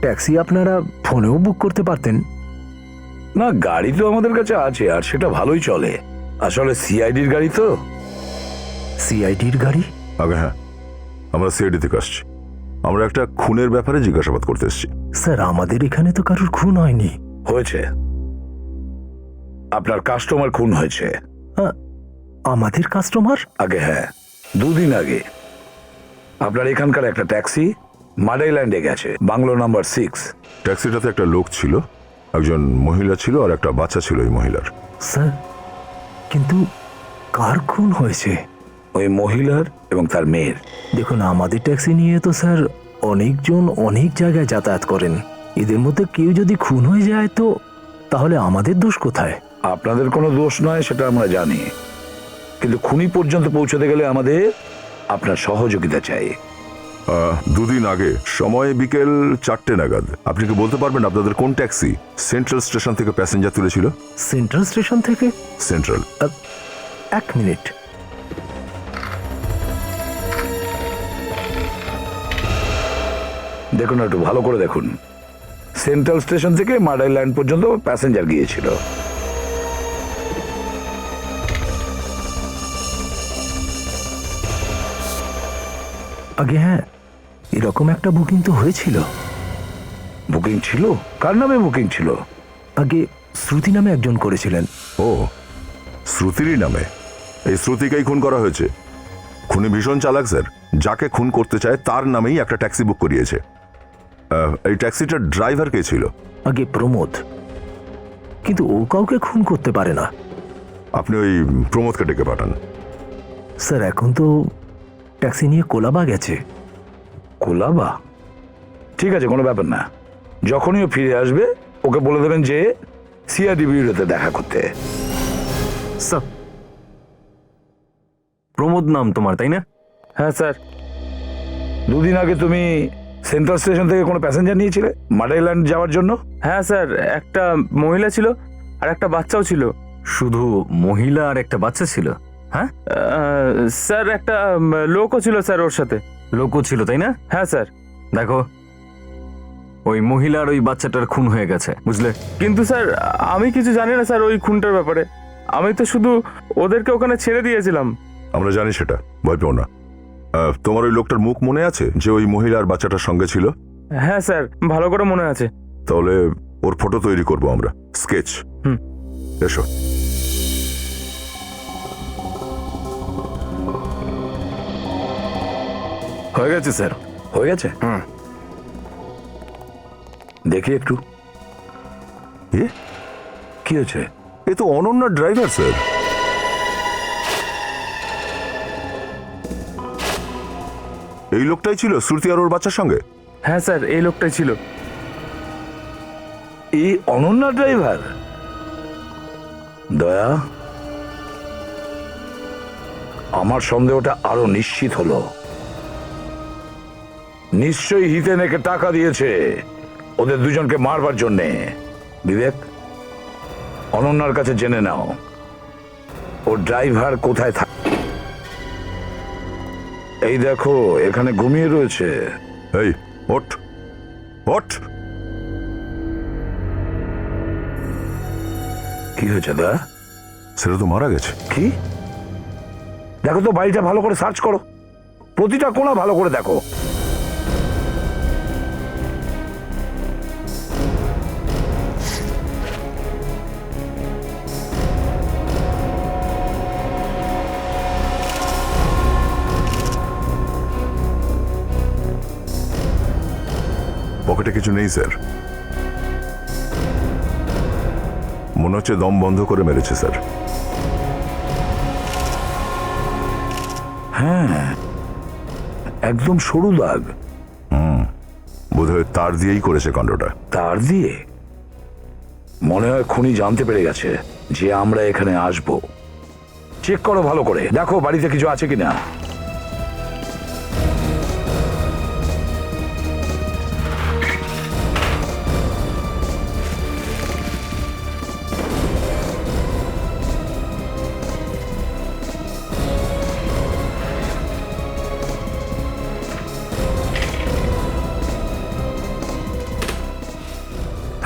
ট্যাক্সি আপনারা ফোনেও বুক করতে পারতেন। না, গাড়ি তো আমাদের কাছে আছে, আর সেটা ভালোই চলে। আসলে সিআইডির গাড়ি তো। সিআইডির গাড়ি? আগে হ্যাঁ, আমরা সিআইডি থেকে আসছি। আমরা একটা খুনের ব্যাপারে জিজ্ঞাসাবাদ করতে এসেছি। স্যার আমাদের এখানে তো কারোর খুন হয়নি। হয়েছে, আপনার কাস্টমার খুন হয়েছে। আমাদের কাস্টমার? আগে হ্যাঁ, দুদিন আগে আপনার এখানকার একটা ট্যাক্সি মাডাইল্যান্ডে গেছে, বাংলো নাম্বার 6। ট্যাক্সিটাতে একটা লোক ছিল, একজন মহিলা ছিল, আর একটা বাচ্চা ছিল ওই মহিলার। স্যার কিন্তু কার খুন হয়েছে? ওই মহিলার এবং তার মেয়ের। দেখুন আমাদের ট্যাক্সি নিয়ে তো স্যার অনেকজন অনেক জায়গায় যাতায়াত করেন। এদের মধ্যে কেউ যদি খুন হয়ে যায় তো তাহলে আমাদের দোষ কোথায়? আপনাদের কোনো দোষ নয় সেটা আমরা জানি, কিন্তু খুনি পর্যন্ত পৌঁছতে গেলে আমাদের আপনার সহযোগিতা চাই। দুদিন আগে, সময় বিকেল 4টে নাগাদ, আপনি কি বলতে পারবেন আপনাদের কোন ট্যাক্সি সেন্ট্রাল স্টেশন থেকে প্যাসেঞ্জার তুলেছিল? সেন্ট্রাল স্টেশন থেকে? সেন্ট্রাল। 1 মিনিট। দেখুন একটু ভালো করে দেখুন। সেন্ট্রাল স্টেশন থেকে মাডাই ল্যান্ড পর্যন্ত প্যাসেঞ্জার গিয়েছিল। আগে হ্যাঁ, এরকম একটা বুকিং তো হয়েছিল। বুকিং ছিল? কার নামে বুকিং ছিল? আগে শ্রুতি নামে একজন করেছিলেন। ও, শ্রুতিরই নামে? এই শ্রুতিকেই খুন করা হয়েছে। খুনি ভীষণ চালাক স্যার, যাকে খুন করতে চায় তার নামেই একটা ট্যাক্সি বুক করিয়েছে। এই ট্যাক্সিটার ড্রাইভার কে ছিল? আগে প্রমোদ, কিন্তু ও কাউকে খুন করতে পারে না। আপনি ওই প্রমোদকে ডেকে পাঠান। স্যার এখন তো ট্যাক্সি নিয়ে কোলাবা গেছে। কোলাবা? ঠিক আছে, কোনো ব্যাপার না। যখনই ও ফিরে আসবে ওকে বলে দেবেন যে সিআইডি বিউরোতে দেখা করতে। স্যার, প্রমোদ নাম তোমার, তাই না? হ্যাঁ স্যার। দুদিন আগে তুমি সেন্ট্রাল স্টেশন থেকে কোনো প্যাসেঞ্জার নিয়েছিলে মাডাই ল্যান্ড যাওয়ার জন্য? হ্যাঁ স্যার, একটা মহিলা ছিল আর একটা বাচ্চাও ছিল। শুধু মহিলা আর একটা বাচ্চা ছিল? হ্যাঁ, স্যার একটা লোকও ছিল স্যার ওর সাথে। লোকও ছিল, তাই না? হ্যাঁ স্যার। দেখো, ওই মহিলার ওই বাচ্চাটার খুন হয়ে গেছে, বুঝলে? কিন্তু স্যার আমি কিছু জানি না স্যার ওই খুনটার ব্যাপারে। আমি তো শুধু ওদেরকে ওখানে ছেড়ে দিয়েছিলাম। আমরা জানি সেটা, ভয় পেও না। তোমার ওই লোকটার মুখ মনে আছে যে ওই মহিলার বাচ্চাটার সঙ্গে ছিল? হ্যাঁ স্যার, ভালো করে মনে আছে। তাহলে ওর ফটো তৈরি করব আমরা, স্কেচ। এসো। হয়ে গেছে স্যার, হয়ে গেছে। দেখি একটু। এ কি হয়েছে? এ তো অনন্যার ড্রাইভার স্যার। এই লোকটাই ছিল শ্রুতি আর ওর বাচ্চার সঙ্গে? হ্যাঁ স্যার, এই লোকটাই ছিল। এই অনন্যা ড্রাইভার? দয়া, আমার সন্দেহটা আরো নিশ্চিত হলো। নিশ্চয়ই হিতেন একে টাকা দিয়েছে ওদের দুজনকে মারবার জন্যে। বিবেক, অনন্যার কাছে জেনে নাও ও ড্রাইভার কোথায় থাকে। এই দেখো, এখানে ঘুমিয়ে রয়েছে। এই ওঠ, ওঠ। কি হয়েছে দা? সেটা তো মারা গেছে। কি? দেখো তো, বাড়িটা ভালো করে সার্চ করো, প্রতিটা কোণা ভালো করে দেখো। পকেটে কিছু নেই স্যার। মনে হচ্ছে দম বন্ধ করে মেরেছে স্যার। হ্যাঁ, একদম সরু দাগ। বোধহয় তার দিয়েই করেছে কাণ্ডটা। তার দিয়ে? মনে হয় খুনি জানতে পেরে গেছে যে আমরা এখানে আসবো। চেক করো ভালো করে, দেখো বাড়িতে কিছু আছে কিনা।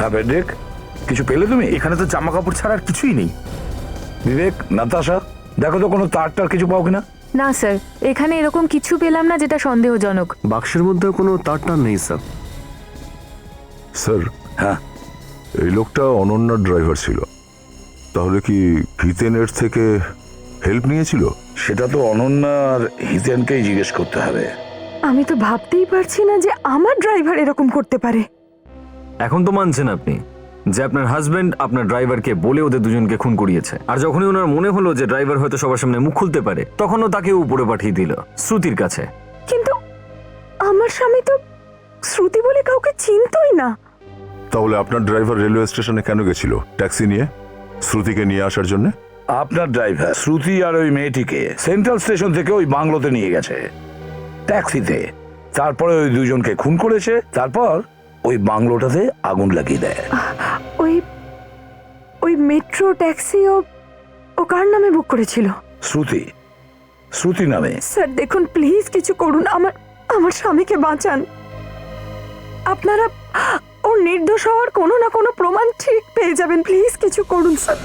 হ্যাঁ বেডেক, কিছু পেলে তুমি? এখানে তো জামা কাপড় ছাড়া আর কিছুই নেই। বিবেক, নাতাশা, দেখো তো কোনো তার টার কিছু পাও কিনা। না স্যার, এখানে এরকম কিছু পেলাম না যেটা সন্দেহজনক। বাক্সের মধ্যে কোনো তার টার নেই স্যার। স্যার, হ্যাঁ, এই লোকটা অনন্যার ড্রাইভার ছিল। তাহলে কি হিতেনের থেকে হেল্প নিয়েছিল? সেটা তো অনন্যা আর হিতেনকেই জিজ্ঞেস করতে হবে। আমি তো ভাবতেই পারছি না যে আমার ড্রাইভার এরকম করতে পারে। এখন তো মানছেন আপনি যে আপনার হাজবেন্ড আপনার ড্রাইভারকে বলে ওদের দুজনকে খুন করিয়েছে, আর যখনই ওনার মনে হলো যে ড্রাইভার হয়তো সবার সামনে মুখ খুলতে পারে, তখনও তাকে উপরে পাঠিয়ে দিল শ্রুতির কাছে। কিন্তু আমার স্বামী তো শ্রুতি বলে কাউকে চিনতই না। তাহলে আপনার ড্রাইভার রেলওয়ে স্টেশনে কেন গেছিল ট্যাক্সি নিয়ে শ্রুতিকে নিয়ে আসার জন্য? আপনার ড্রাইভার শ্রুতি আর ওই মেয়েটিকে সেন্ট্রাল স্টেশন থেকে ওই বাংলোতে নিয়ে গেছে ট্যাক্সিতে। তারপরে ওই দুজনকে খুন করেছে, তারপর ওই বাংলোটাতে আগুন লাগিয়ে দেয়। ওই ওই মেট্রো ট্যাক্সি ও কার নামে বুক করেছিল? শ্রুতি, শ্রুতি নামে। স্যার দেখুন, প্লিজ কিছু করুন, আমার আমার স্বামীকে বাঁচান। আপনারা ওর নির্দোষ হওয়ার কোনো না কোনো প্রমাণ ঠিক পেয়ে যাবেন। প্লিজ কিছু করুন স্যার।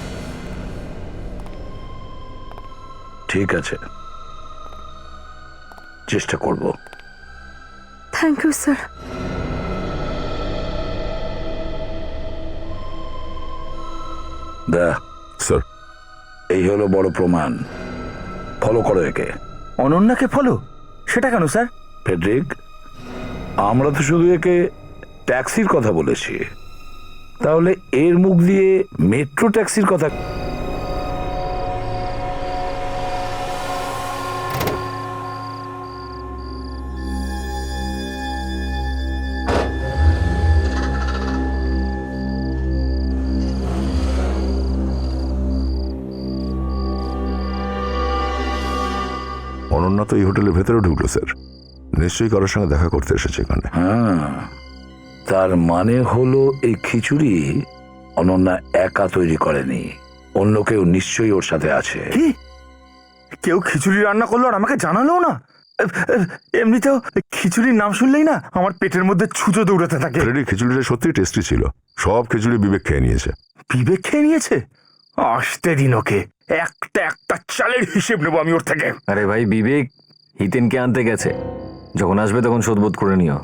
ঠিক আছে, চেষ্টা করব। Thank you sir. স্যার, এই হলো বড় প্রমাণ। ফলো করো একে। অনন্যাকে ফলো? সেটা কেন স্যার? ফেডরিক, আমরা তো শুধু একে ট্যাক্সির কথা বলেছি, তাহলে এর মুখ দিয়ে মেট্রো ট্যাক্সির কথা। অনন্যা তো এই হোটেলের ভেতরে ঢুকলো স্যার। নিশ্চয়ই কারোর সঙ্গে দেখা করতে এসেছে এখানে। হ্যাঁ, তার মানে হলো এই খিচুড়ি অনন্যা একা তৈরি করেনি, অন্য কেউ নিশ্চয়ই ওর সাথে আছে। কি? কেউ খিচুড়ি রান্না করলো আর আমাকে জানালো না? এমনিতেও খিচুড়ির নাম শুনলেই না আমার পেটের মধ্যে ছুঁচো দৌড়াতে থাকে। ফ্রেডি, খিচুড়িটা সত্যি টেস্টি ছিল। সব খিচুড়ি বিবেক খেয়ে নিয়েছে। বিবেক খেয়ে নিয়েছে? আসতে দিন ওকে, একটা একটা চালের হিসেব নেবো আমি ওর থেকে। আরে ভাই, বিবেক হিতেনকে আনতে গেছে, যখন আসবে তখন শোধবোধ করে নিও।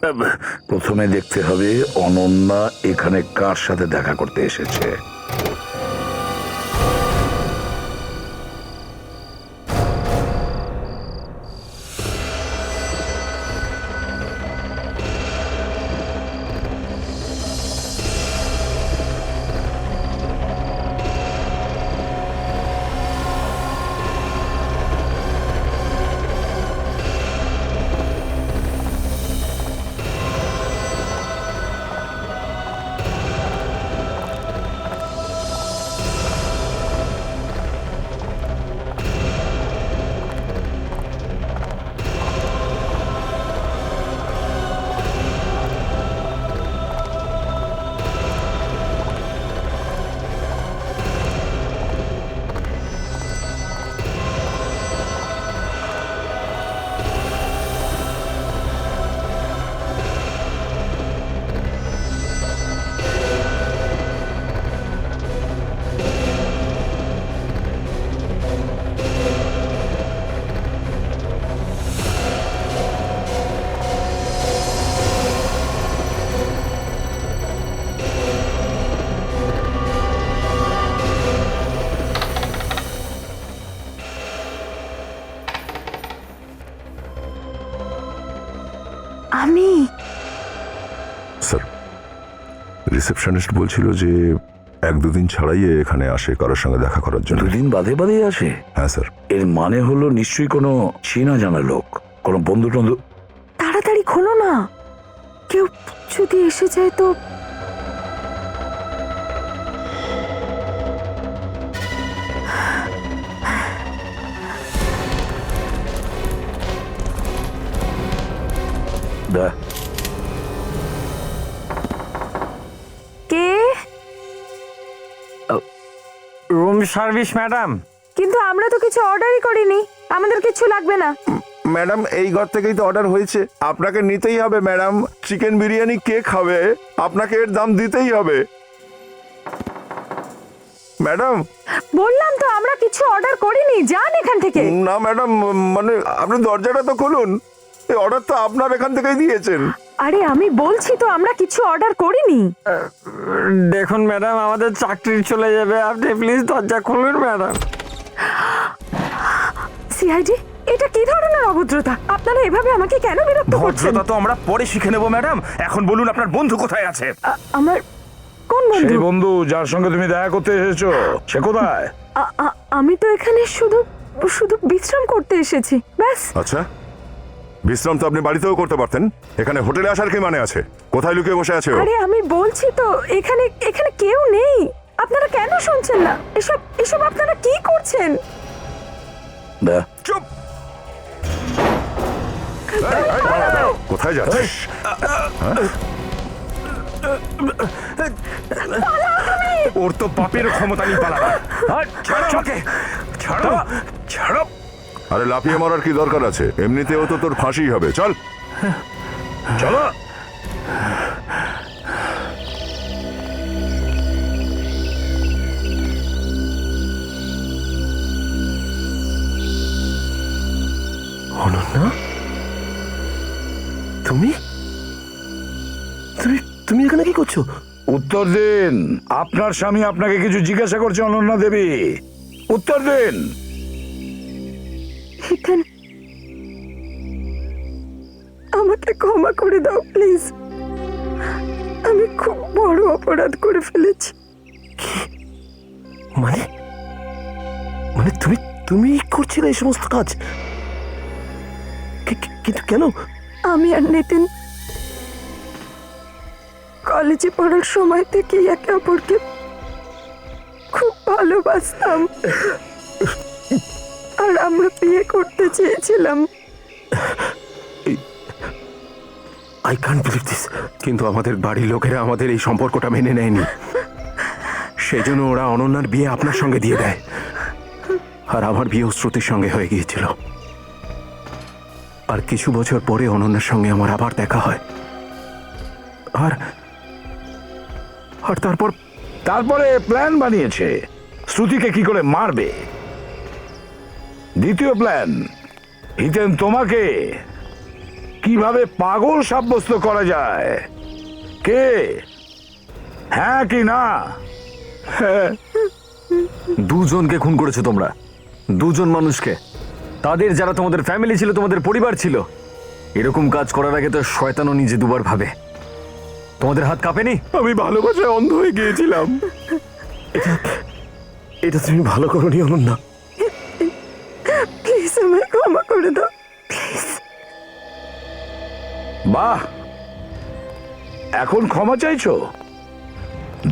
প্রথমে দেখতে হবে অনন্যা এখানে কার সাথে দেখা করতে এসেছে। আমি স্যার, রিসেপশনিস্ট বলছিল যে 1-2 দিন ছাড়াই এ এখানে আসে কারোর সঙ্গে দেখা করার জন্য। দুদিন বাদে বাদে আসে? হ্যাঁ স্যার। এর মানে হলো নিশ্চয়ই কোনো চেনা জানা লোক, কোনো বন্ধু টন্ধু। তাড়াতাড়ি খোলো না, কেউ যদি এসে যায় তো। কে? Room service madam. কিন্তু আমরা তো কিছু অর্ডারই করিনি, আমাদের কিছু লাগবে না। ম্যাডাম, এই ঘর থেকেই তো অর্ডার হয়েছে, আপনাকে নিতেই হবে ম্যাডাম। চিকেন বিরিয়ানি কে খাবে? আপনাকে এর দাম দিতেই হবে ম্যাডাম। বললাম তো আমরা কিছু অর্ডার করিনি, যান এখান থেকে। না ম্যাডাম, মানে আপনি দরজাটা তো খুলুন। এই অর্ডার তো আপনার এখান থেকেই দিয়েছেন। আরে আমি বলছি তো আমরা কিছু অর্ডার করিনি। দেখুন ম্যাডাম, আমাদের চাকরি চলে যাবে, আপনি প্লিজ দরজা খুলুন ম্যাডাম। সিআইডি, এটা কি ধরনের অভদ্রতা? আপনারা এভাবে আমাকে কেন বিরক্ত করছেন? ভদ্রতা তো আমরা পরে শিখে নেবো ম্যাডাম। এখন বলুন আপনার বন্ধু কোথায় আছে? আমার কোন বন্ধু? সেই বন্ধু যার সঙ্গে তুমি দেখা করতে এসেছো, সে কোথায়? আমি তো এখানে শুধু শুধু বিশ্রাম করতে এসেছি, ব্যাস। আচ্ছা, বিশ্রাম তো আপনি বাড়িতেও করতে পারতেন। এখানে হোটেলে আসার কি মানে আছে? কোথায় লুকিয়ে বসে আছে ও? আরে আমি বলছি তো এখানে এখানে কেউ নেই। আপনারা কেন শুনছেন না? এসব এসব আপনারা কি করছেন? চুপ! কোথায় যাচ্ছিস? ওর তো বাপের ক্ষমতা নেই পালাবার। ছাড়ো আমাকে, ছাড়ো, ছাড়ো। আরে লাফিয়ে মরার কি দরকার আছে? এমনিতেও তো তোর ফাঁসি হবে। চল চলো। করছো? উত্তর দিন, আপনার স্বামী আপনাকে কিছু জিজ্ঞাসা করছে অনন্যা দেবী, উত্তর দিন। হিতেন, আমাকে ক্ষমা করে দাও প্লিজ। আমি খুব বড় অপরাধ করে ফেলেছি। মানে মানে তুমি তুমি করছিলে এই সমস্ত কাজ? কিন্তু কেন? আমি আর নিতিন কলেজে পড়ার সময় থেকে একে অপরকে খুব ভালোবাসতাম, আর আমরা বিয়ে করতে চেয়েছিলাম। I can't believe this. কিন্তু আমাদের বাড়ির লোকেরা আমাদের এই সম্পর্কটা মেনে নেয়নি, সেই জন্য ওরা অনন্যার বিয়ে আপনার সঙ্গে দিয়ে দেয়, আর আমার বিয়ে শ্রুতির সঙ্গে হয়ে গিয়েছিল। আর কিছু বছর পরে অনন্যার সঙ্গে আমার আবার দেখা হয়, আর আর তারপরে প্ল্যান বানিয়েছে শ্রুতিকে কি করে মারবে। দ্বিতীয় প্ল্যান, হিতেন তোমাকে কিভাবে পাগল সাব্যস্ত করা যায়। কে, হ্যাঁ কি না? দুজনকে খুন করেছো তোমরা, দুজন মানুষকে, তাদের যারা তোমাদের ফ্যামিলি ছিল, তোমাদের পরিবার ছিল। এরকম কাজ করার আগে তো শয়তানও নিজে দুবার ভাবে। তোমাদের হাত কাঁপেনি? আমি ভালোবাসায় অন্ধ হয়ে গিয়েছিলাম। এটা তুমি ভালো করনি অনন্যা। প্লিজ আমায় ক্ষমা করে দাও প্লিজ। বাহ, এখন ক্ষমা চাইছো?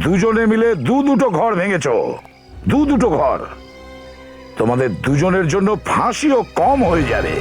দুজনে মিলে দুটো ঘর ভেঙেছো, দুটো ঘর। তোমাদের দুজনের জন্য ফাঁসিও কম হয়ে যাবে।